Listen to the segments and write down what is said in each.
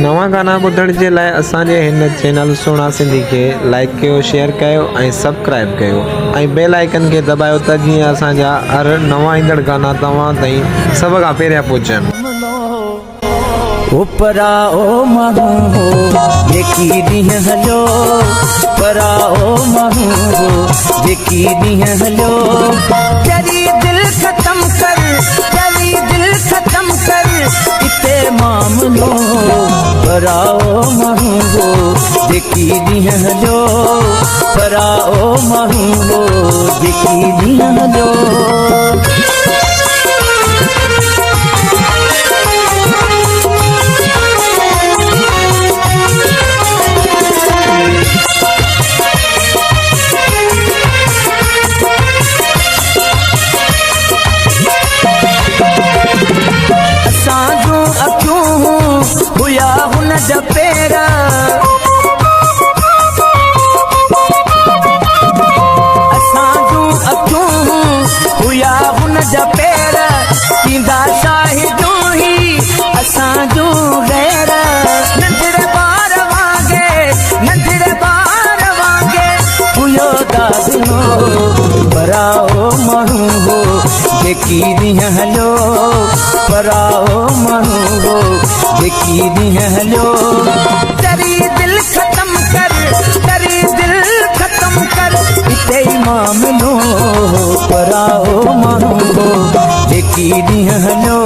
नवा गाना ॿुधण जे लाइ असांजे हिन चैनल सोना सिंधी के लाइक कयो, शेयर कयो ऐं सब्सक्राइब कयो ऐं बेल आइकन के दबायो त जीअं असांजा हर नवा ईंदड़ गाना तव्हां ताईं सभ खां पहिरियां पहुचनि। परा ओ माण्हू हो जेकी ॾींहुं हलियो, परा ओ माण्हू हो जेकी ॾींहुं हलियो, तेरी दिल ख़त्म कर, तेरी दिल ख़त्म कर इते मामलो। परा ओ माण्हू हो जेकी ॾींहुं हलियो, परा ओ माण्हू हो जेकी ॾींहुं हलियो। हुया हुन जा पेर, असां जूं अखियूं हुया हुन जा पेर, थींदा शाहिदूं ही असां जूं गैर। नंढड़े ॿार वांगे, नंढड़े ॿार वांगे हुयो दादिनो। परा ओ माण्हू हो जेकी ॾींहुं हलियो, परा ओ माण्हू हो जेकी ॾींहुं हलियो, तेरी दिल ख़त्म कर, तेरी दिल ख़त्म कर इते ई मामलो। परा ओ माण्हू हो जेकी ॾींहुं हलियो,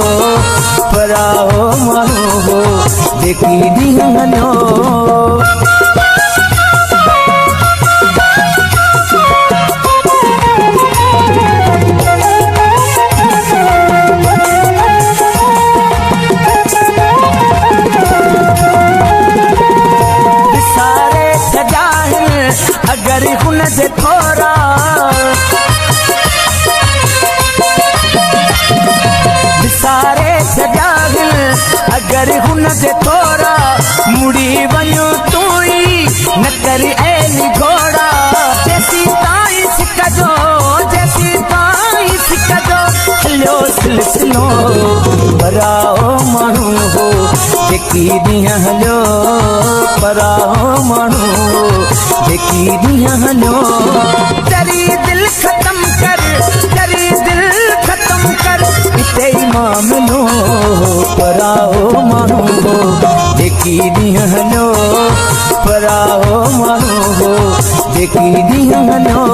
परा ओ माण्हू हो जेकी ॾींहुं हलियो। अगर हुन जे थोरा विसारे छॾिया, अगर हुन जे थोरा मुड़ी वञो तूं ई न कर ऐली घोड़ा। जैसी ताईं सिकजो, जैसी ताईं सिकजो हलियो सिलसिलो। परा ओ माण्हू हो जेकी ॾींहुं हलियो, परा ओ माण्हू हो जेकी ॾींहुं हलियो, तेरी दिल ख़त्म कर, तेरी दिल ख़त्म कर इते ई मामलो। परा ओ माण्हू हो जेकी ॾींहुं हलियो, परा ओ माण्हू हो जेकी ॾींहुं हलियो।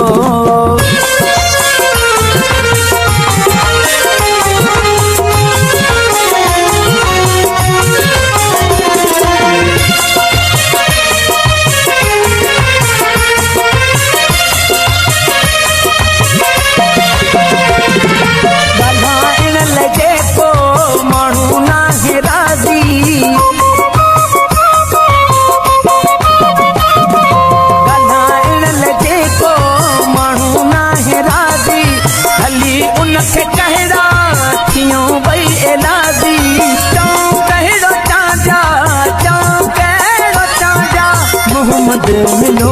मिलो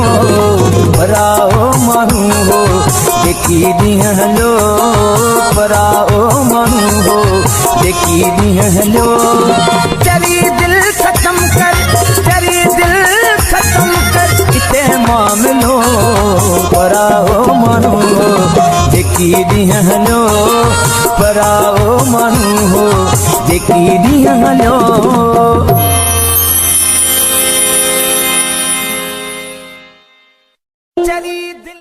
परा ओ माण्हू हो जेकी ॾींहुं हलियो, परा ओ माण्हू हो जेकी ॾींहुं हलियो, तेरी दिल ख़त्म कर, तेरी दिल ख़त्म कर इते मामलो। परा ओ माण्हू हो जेकी ॾींहुं हलियो, परा ओ माण्हू हो जेकी ॾींहुं हलियो। चली दिल